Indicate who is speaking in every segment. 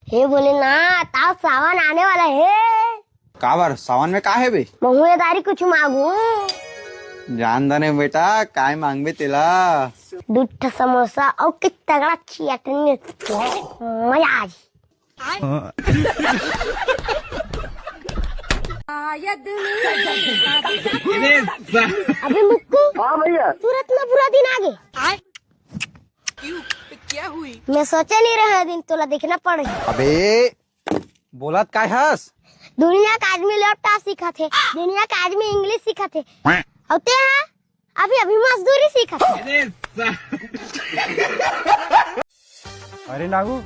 Speaker 1: हे बोले ना ताव सावन आने वाला है।
Speaker 2: काबर सावन में का है बे?
Speaker 1: महुएदारी कुछ मांगू?
Speaker 2: जान दने बेटा काय मांगबे तेला?
Speaker 1: दूध समोसा और कि तगड़ा चटनी मजा आ जी। अभी मुक्कू।
Speaker 3: हाँ भैया।
Speaker 1: सूरत में पूरा दिन आगे
Speaker 4: क्यों? क्या हुई?
Speaker 1: मैं सोचे नहीं रहा दिन तोला देखना पड़ेगा।
Speaker 2: अबे बोलत काय हस?
Speaker 1: दुनिया का आदमी लैपटॉप सीखा थे, दुनिया का आदमी इंग्लिश सीखा थे और ते हैं अभी मजदूरी सीखा थे।
Speaker 5: अरे नागू।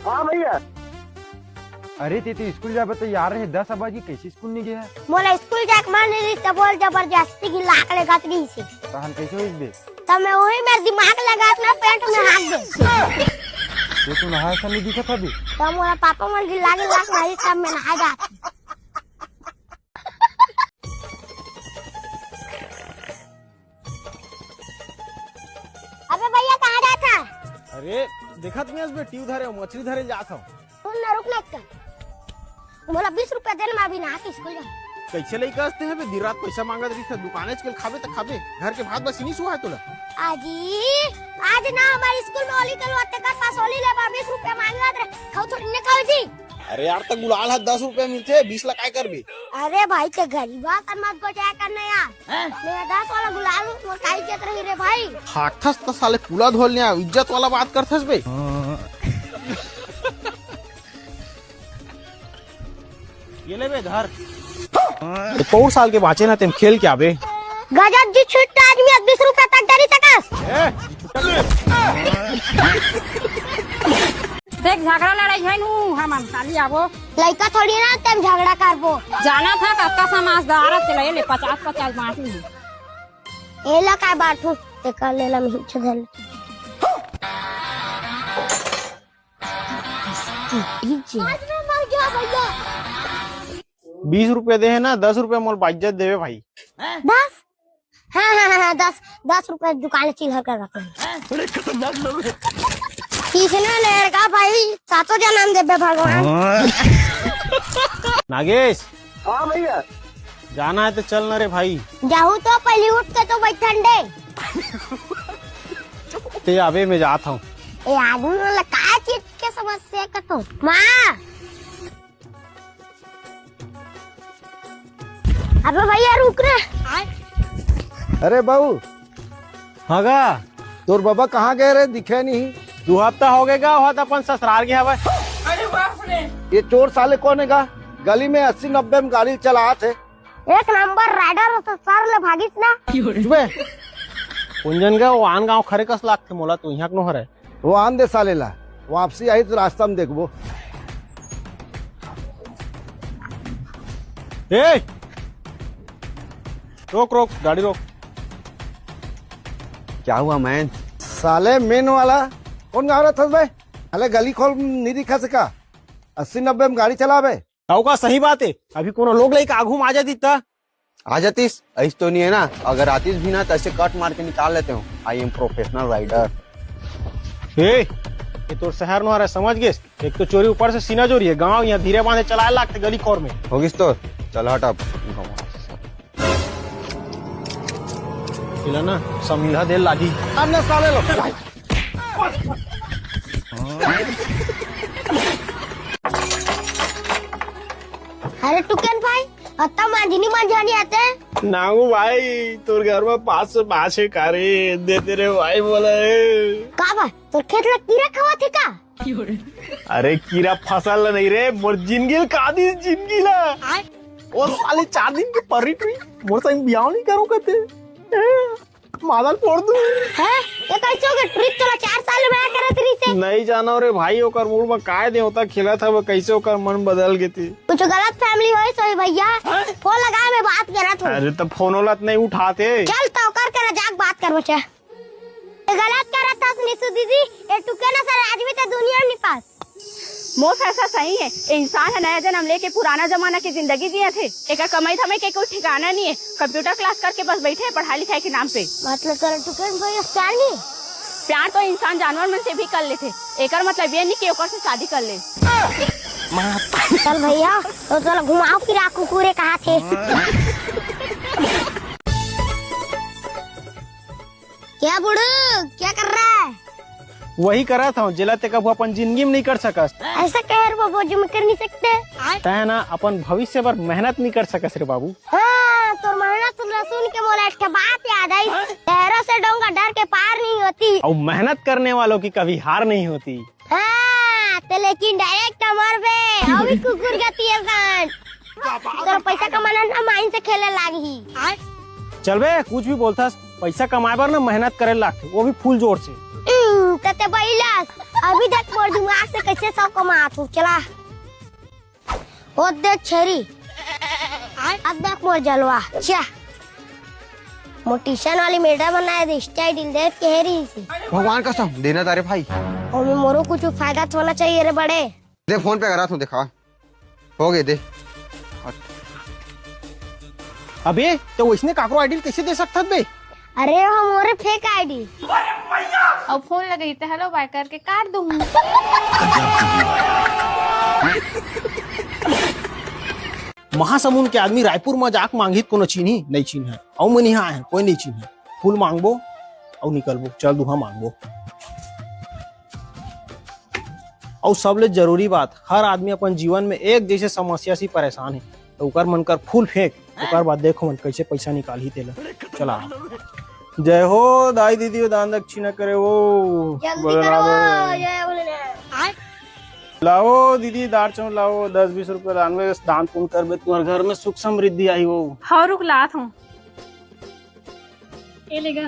Speaker 3: हाँ भैया।
Speaker 5: अरे ते तो स्कूल जाबे तो यार है 10 आबाजी कैसे स्कूल नहीं गया?
Speaker 1: मोला स्कूल जाके मन नहीं तो बोल जबरदस्ती की लाख लगा दी से।
Speaker 5: तहन कैसे होइस बे?
Speaker 1: तब मैं वही मेरा दिमाग लगा अपना पेंट में हाथ दे।
Speaker 5: ये तो नहाए सा नहीं दिखा था बे।
Speaker 1: तब मोला पापा मन की लागे लाख नहीं तब मैं नहा जाता। अबे भैया कहाँ जाता?
Speaker 6: अरे देखत नहीं बे ट्यूब धरे मछली धरे जात हूँ।
Speaker 1: सुन ना रुक ना मोला 20 रुपया देना मैं अभी नहा के स्कूल जाऊँ।
Speaker 6: कैसे लई कसते हैं बे दिन रात पैसा मांगत रही था दुकाने चल खाबे तो खाबे घर के भात बस नहीं सुहा है तोला।
Speaker 1: आजी आज ना हमारे स्कूल में ओली कलवाते का पास ओली ले 20 रुपया मांगा रे खाओ थोड़ी ने खाओ जी।
Speaker 6: अरे यार तक गुलाल है 10 रुपए मिलते 20 ला काय कर बे?
Speaker 1: अरे भाई तो गरीबा कर मत को क्या करना यार। मैं 10 वाला गुलाल और काई के रही रे भाई।
Speaker 6: हाथस तो साले पूला धोल लिया इज्जत वाला बात करथस बे। ये ले बे धर। पौर साल के बाचे ना तुम खेल क्या बे?
Speaker 1: गजब जी छुट्टा आदमी 20 रुपया तक डरी सकस।
Speaker 7: देख झगड़ा लड़ाई है नू हम साली आबो
Speaker 1: लड़का थोड़ी ना तुम झगड़ा करबो।
Speaker 7: जाना था कक्का समाजदार के ले 50-50 बांटू
Speaker 1: एला काय बाटू ते कर लेला मी चल। आज मैं मर गया भैया।
Speaker 6: 20 रुपए दे है ना 10 रुपए मोल बाइज्जत देवे भाई।
Speaker 1: 10? हाँ 10 रुपए दुकान चिल्हर कर रखा है। किसने लड़का भाई सातों जन्म देवे भगवान।
Speaker 6: नागेश।
Speaker 3: हाँ भैया।
Speaker 6: जाना है तो चल ना रे भाई।
Speaker 1: जाऊँ तो पहले उठ के तो बैठन दे।
Speaker 6: ते अबे मैं जाता हूँ।
Speaker 1: ये आदमी वाला क्या चीज के समस्या का तो माँ। अबे भैया रुक रे।
Speaker 3: अरे बाबू।
Speaker 6: हाँ गा
Speaker 3: तोर बाबा कहाँ गए रे दिखे नहीं?
Speaker 6: 2 हफ्ता हो गएगा हो तो अपन ससुराल गया हवा।
Speaker 4: अरे बाप रे।
Speaker 3: ये चोर साले कौन है गा? गली में 80-90 में गाड़ी चला थे।
Speaker 1: एक नंबर राइडर हो तो सर ले भागिस ना।
Speaker 6: जुबे कुंजन का वान गांव खरे कस लागते मोला तो यहाँ नो हरे।
Speaker 3: वो आन दे साले ला वापसी आई तो रास्ता में देखबो।
Speaker 6: ए रोक रोक गाड़ी रोक।
Speaker 2: क्या हुआ मैन?
Speaker 3: साले मेन वाला कौन गा रहा था भाई? अरे गली खोल नहीं दिखा सका 80-90 में गाड़ी चला बे।
Speaker 6: का सही बात है अभी कोनो लोग लेके आगू में आ जाती था।
Speaker 2: आ जातीस ऐस तो नहीं है ना? अगर आतीस भी ना तो ऐसे कट मार के निकाल लेते हो। I am professional rider.
Speaker 6: ये तो शहर नो रहा समझ गए। एक तो चोरी ऊपर से सीना चोरी है गाँव यहाँ धीरे बांधे चलाए लागते गली खोर में
Speaker 2: होगिस तो चल हट अब।
Speaker 6: ना समीला दे लागी अन्य साले लो।
Speaker 1: अरे टुकन भाई अत्ता मांझनी मांझानी आते हैं।
Speaker 6: नागू भाई तोर घर में 5 से 5 है कारे दे तेरे भाई बोला है।
Speaker 1: का भाई तो खेत में कीड़ा खवा थे का?
Speaker 6: अरे कीड़ा फसल नहीं रे मोर जिंदगी का दी जिंदगी ला। और साले 4 दिन के परी टुई मोर संग बियाह नहीं करो कहते मादल फोड़ दूं।
Speaker 1: है ये कैसे होगा ट्रिप चला 4 साल में आ करत रही से।
Speaker 6: नहीं जाना रे भाई ओकर मूड में काय दे होता खेला था वो कैसे ओकर मन बदल गई थी।
Speaker 1: कुछ गलत फैमिली होई सोई भैया फोन लगा मैं बात करा तू।
Speaker 6: अरे तो फोन वाला नहीं उठाते।
Speaker 1: चल तो कर जाग बात कर बच्चा। गलत करा था निशु दीदी ये टुके ना सर आज भी तो दुनिया नहीं पास।
Speaker 7: मोस ऐसा सही है इंसान है नया जन्म लेके पुराना जमाना की जिंदगी जिए थे। एक कमाई धमाई के कोई ठिकाना नहीं है। कंप्यूटर क्लास करके बस बैठे हैं पढ़ाई लिखाई के नाम पे।
Speaker 1: मतलब कर टुके भाई प्यार नहीं
Speaker 7: प्यार तो इंसान जानवर मन से भी कर लेते। एक मतलब ये नहीं कि ओकर से शादी कर ले।
Speaker 1: चल भैया तो चल घुमाओ फिरा कुकुरे कहाँ थे। क्या बुढ़ू क्या कर रहा है?
Speaker 6: वही करा था जिला ते कब अपन जिंदगी में नहीं कर सकस।
Speaker 1: ऐसा कह बाबू जो मैं कर नहीं सकते।
Speaker 6: तय ना अपन भविष्य पर मेहनत नहीं कर सकस रे बाबू।
Speaker 1: हाँ तो मेहनत सुन के मोला एक बात याद आई, शहरों से डोंगा डर के पार नहीं होती
Speaker 6: और मेहनत करने वालों की कभी हार नहीं होती।
Speaker 1: हाँ तो लेकिन डायरेक्ट कमर पे अभी कुकुर गति है कान। तो पैसा कमाना ना माइन से खेले लागी।
Speaker 6: चल बे कुछ भी बोलता, पैसा कमाए बार ना मेहनत करे लाग, वो भी फुल जोर से।
Speaker 1: तते बैलास अभी देख मोर दिमाग से कैसे सब कमा तू चला। ओ देख छेरी अब देख मोर जलवा चा मोटिशन वाली मेडा बनाए दे स्टाइल देख के हेरी सी।
Speaker 2: भगवान कसम देना तारे भाई।
Speaker 1: और मैं मोरो कुछ फायदा तो होना चाहिए रे बड़े।
Speaker 2: दे फोन पे करा तू दिखा हो गए दे।
Speaker 6: अबे तो इसने काकरो आईडी कैसे दे सकता बे?
Speaker 1: अरे हम मोरे फेक आईडी।
Speaker 7: अब फोन लगाई तो हेलो बाय करके काट दूंगी।
Speaker 6: महासमुंद के आदमी रायपुर में जाक मांगी कोनो चीनी नहीं चीन है और मैं यहाँ है कोई नहीं चीन है। फूल मांगबो और निकलबो चल दुहा मांगबो। और सबले जरूरी बात, हर आदमी अपन जीवन में एक जैसे समस्या से परेशान है तो उकर मन कर फूल फेंक, उकर बाद देखो मन कैसे पैसा निकाल ही तेला। चला जय हो दाई दीदी दान दक्षिणा करे वो लाओ दीदी दार चौ लाओ 10-20 रुपए दान में दान पुण्य कर बे तुम्हारे घर में सुख समृद्धि आई हो।
Speaker 7: हाँ रुक लात हूँ ये लेगा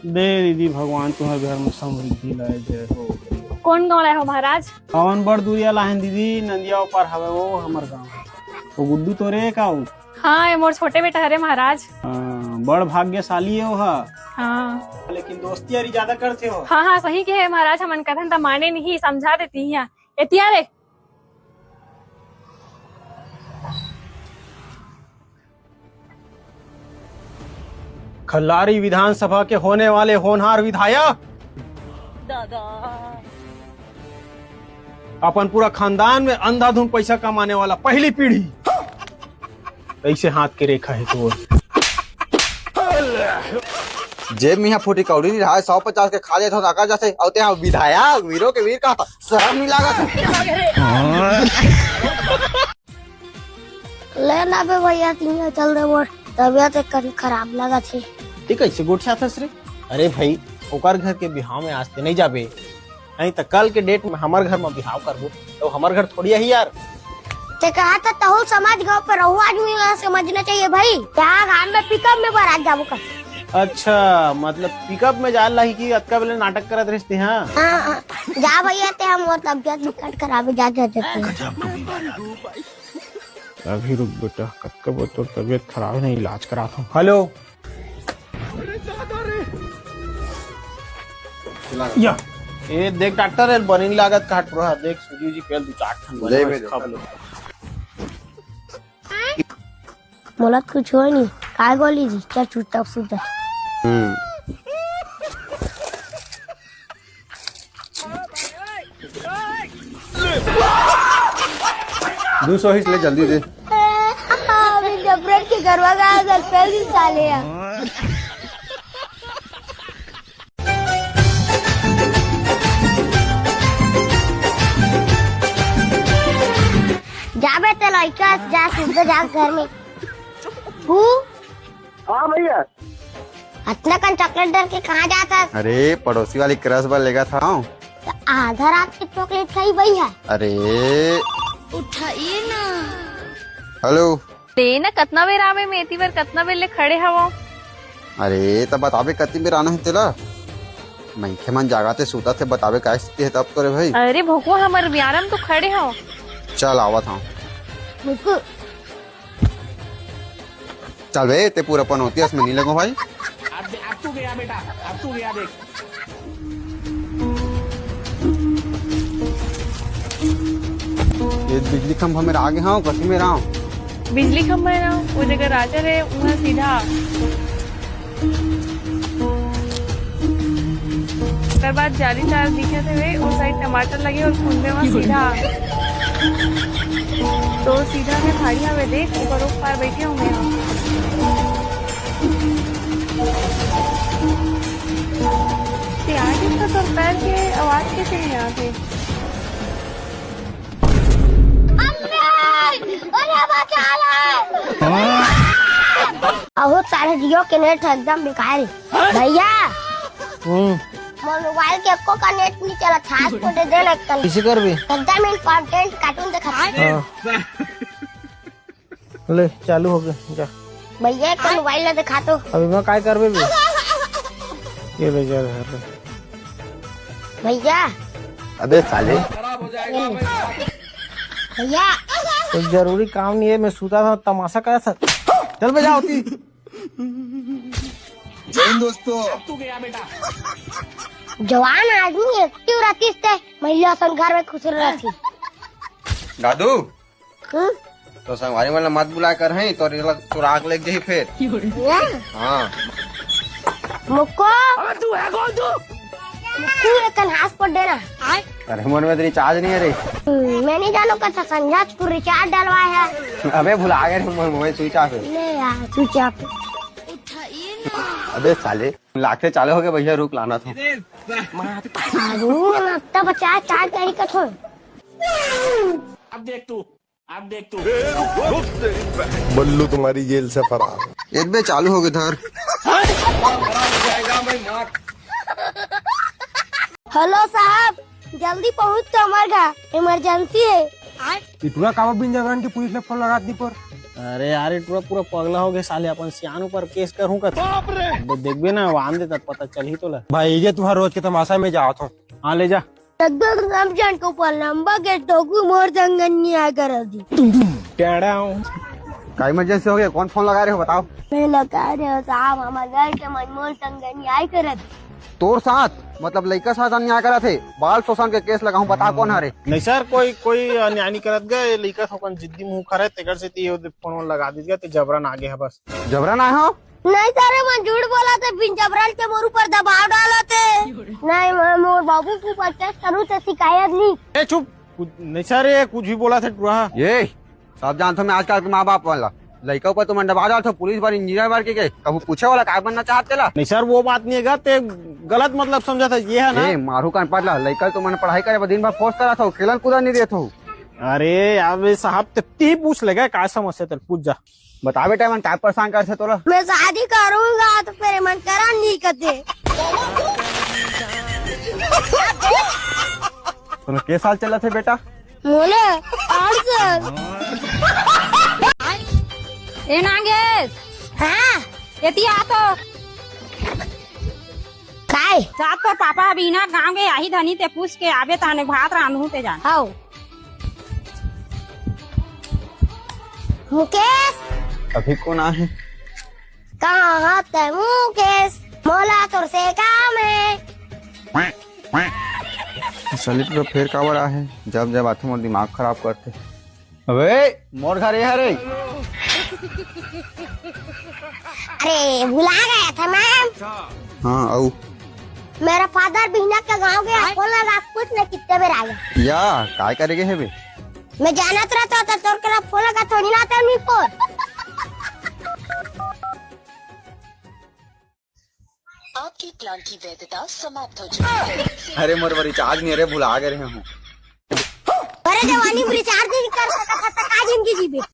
Speaker 6: दे दीदी भगवान तुम्हारे घर में समृद्धि लाए जय हो।
Speaker 7: कौन गाँव लाए हो महाराज?
Speaker 6: हवन बड़ दूरिया लाहन दीदी नंदिया ऊपर हवे वो हमार गाँव वो गुड्डू तो रे का हो।
Speaker 7: हाँ ये मोर छोटे बेटा हरे महाराज।
Speaker 6: बड़ भाग्यशाली है हा।
Speaker 7: हाँ
Speaker 6: लेकिन दोस्ती यारी ज्यादा करते हो।
Speaker 7: हाँ हाँ सही के है महाराज, हमन कथन तो माने नहीं समझा देती है एतिया रे।
Speaker 6: खल्लारी विधानसभा के होने वाले होनहार विधायक अपन पूरा खानदान में अंधाधुंध पैसा कमाने वाला पहली पीढ़ी ऐसे हाथ के रेखा है तो
Speaker 2: जेब में यहाँ फूटी कौड़ी नहीं रहा 150 के खा जाते हो जैसे और ते विधायक वीरों के वीर का शर्म नहीं लगा
Speaker 1: ले ना बे भैया तीन चल दे मोर तबियत एक खराब लगा छे।
Speaker 6: ठीक है गुट छाथस रे। अरे भाई ओकर घर के बिहाव में आज ते नहीं जाबे, नहीं तो कल के डेट में हमार घर में बिहाव करबो तो हमार घर थोड़ी है यार।
Speaker 1: ते कहा था तहुल समाज गाँव पर रहू आदमी समझना चाहिए भाई। क्या गाँव में पिकअप में बारात जाबो कर।
Speaker 6: अच्छा मतलब पिकअप में जा रही कि अतका बेले नाटक करत रहते हैं।
Speaker 1: हाँ जा भैया ते हम और तबियत निकट खराब जा जाते
Speaker 6: अभी रुक बेटा कतका बोतल तबियत खराब है इलाज कराता हूँ। हेलो या ए देख डॉक्टर बनी लागत काट रहा देख सूजी जी पेल 2-4 ठन खा लो।
Speaker 1: मोला कुछ हो नहीं काय गोली जी क्या छूटा सुता।
Speaker 2: 200 ही ले जल्दी दे।
Speaker 1: अभी जबरन के गरवा का घर पे भी साले जाबे ते लइका जा सीधे जा घर में।
Speaker 3: हाँ भैया
Speaker 1: इतना कन चॉकलेट डर के कहाँ जाता?
Speaker 2: अरे पड़ोसी वाली क्रश बार लेगा था।
Speaker 1: तो आधा रात की चॉकलेट खाई भैया।
Speaker 2: अरे
Speaker 4: उठाइए ना।
Speaker 2: हेलो
Speaker 7: ते न कतना बेर आवे में एती बार कतना बेर ले खड़े हवो।
Speaker 2: अरे तब बताबे कति बेर आना है तेला। मैं मन जागा थे सूता थे बताबे काय स्थिति है तब तो रे भाई।
Speaker 7: अरे भोको हमर ब्यारम तो खड़े हो।
Speaker 2: चल आवा था
Speaker 1: रुको
Speaker 2: चल बे ते पूरा पन होती है इसमें नहीं लगो भाई।
Speaker 6: अब तू गया बेटा अब तू गया देख।
Speaker 2: ये बिजली खंभा मेरा आगे हाँ कसी में रहा
Speaker 7: बिजली खंभा है ना वो जगह राजा रे वहाँ सीधा उसके बाद जालीदार दिखे थे वे उस साइड टमाटर लगे और खुंदे वहाँ सीधा तो सीधा में खाड़िया में देख ऊपर पार बैठे होंगे हम। आगे तो पैर के आवाज कैसे नहीं आती?
Speaker 1: बहुत सारे जियो के नेट एकदम बेकार है भैया। मोबाइल के एको का नेट नहीं चला था, को दे देना कल
Speaker 6: किसी कर भी
Speaker 1: एकदम इम्पोर्टेंट कार्टून दिखा।
Speaker 6: ले चालू हो गया जा
Speaker 1: भैया एक मोबाइल ले दिखा तो।
Speaker 6: अभी मैं काय करबे बे ये ले जा रहा है
Speaker 1: भैया।
Speaker 2: अबे साले
Speaker 1: भैया
Speaker 6: कोई जरूरी काम नहीं है, मैं सूता था तमाशा करा था। चल बे जा होती
Speaker 1: जवान आदमी एक्टिव रहती थे, महिला संघार में खुश रहती।
Speaker 2: दादू
Speaker 1: हम्म?
Speaker 2: तो संगवारी वाला मत बुला कर है तो चुराग लग जाही फिर। हाँ
Speaker 1: मुक्को मुक्को एक हाथ पर देना।
Speaker 2: अरे मन में तो रिचार्ज नहीं है रे।
Speaker 1: मैं नहीं जानू का संध्या को रिचार्ज डलवाया है।
Speaker 2: अबे भुला गए मोबाइल स्विच ऑफ है।
Speaker 1: ले यार स्विच ऑफ।
Speaker 2: अबे साले लाखे चालू हो गए भैया, रुक लाना था।
Speaker 1: तब बचा चार्ज करी का छोड़।
Speaker 8: बल्लू तुम्हारी जेल से फरार।
Speaker 2: एक बे चालू हो गए धर।
Speaker 1: हेलो साहब, जल्दी पहुँच तो हमारे घर इमरजेंसी है।
Speaker 5: इतना कावा बिन जबरन की पुलिस ने फोन लगा दी पर।
Speaker 6: अरे यार पूरा पूरा पगला हो गया साले, अपन सियान ऊपर केस करूँ का देखबे ना वान दे तब पता चल ही तो ला।
Speaker 5: भाई ये तुम्हारा रोज के तमाशा में जाओ तो।
Speaker 6: हाँ ले जा
Speaker 1: एकदम रमजान को ऊपर लंबा के टोकू मोर जंगनी आ कर दी।
Speaker 6: टेढ़ा
Speaker 2: का इमरजेंसी हो गया? कौन फोन लगा रहे हो बताओ?
Speaker 1: मैं लगा रहे हो साहब, हमारे घर के मनमोल संगनी आई कर
Speaker 2: तोर साथ मतलब लड़का साथ अन्याय करा थे, बाल शोषण के केस लगाऊं, बता कौन है रे?
Speaker 6: नहीं सर, कोई अन्याय नहीं करत गए, लइका अपन जिद्दी मुंह करे तेकर से ती फोन लगा दीजिए तो जबरन आगे है बस।
Speaker 2: जबरन आए हो?
Speaker 1: नहीं सर, मैं झूठ बोला था, बिन जबरन के मोर ऊपर दबाव डाला थे। नहीं मैं मोर बाबू को पचास करूँ तो शिकायत नहीं।
Speaker 6: ए चुप, नहीं सर ये कुछ भी बोला था।
Speaker 2: ये सब जानते हो मैं आजकल के माँ बाप वाला लड़का ऊपर तुम दबा डाल, पुलिस बार इंजीनियर बार के कभी पूछे वाला काय बनना चाहते ला?
Speaker 6: नहीं सर वो बात नहीं है, ते गलत मतलब समझा था ये है ना।
Speaker 2: ए मारू कान पड़ला, लड़का तो मैंने पढ़ाई करे दिन भर फोर्स करा था, खेलन कूदा नहीं देता हूँ।
Speaker 6: अरे यार साहब ते पूछ लेगा क्या समस्या तेरे, पूछ जा
Speaker 2: बता बेटा मन काय परेशान कर से तोला।
Speaker 1: मैं शादी करूँगा तो फिर मन करा नहीं करते।
Speaker 2: तुम्हें के साल चला थे बेटा?
Speaker 1: मोले 8 साल।
Speaker 7: ए नागेश,
Speaker 1: हाँ
Speaker 7: यति आ तो
Speaker 1: काय
Speaker 7: जात तो पापा अभी ना गाँव के आही धनी ते पूछ के आबे ताने भात रांधू ते जान।
Speaker 1: आओ मुकेश,
Speaker 2: अभी कौन है?
Speaker 1: कहाँ थे मुकेश, मोला तुर से काम है।
Speaker 2: सलिट तो फिर का बड़ा है, जब जब आते मोर दिमाग खराब करते। अबे मोर घर है रे।
Speaker 1: अरे भुला गया था मैम।
Speaker 2: हाँ आओ।
Speaker 1: मेरा फादर बिहना का गाँव गया, फोन लगा पूछ ले कितने बेर आ गया।
Speaker 2: या काय करेगे है बे?
Speaker 1: मैं जानत रहता था तोर के फोन लगा थोड़ी ना था मुझको।
Speaker 9: आपकी प्लान की वैधता समाप्त हो चुकी है।
Speaker 2: अरे मोर रिचार्ज नहीं, अरे भुला गए हूँ।
Speaker 1: अरे जवानी में रिचार्ज नहीं कर सकता।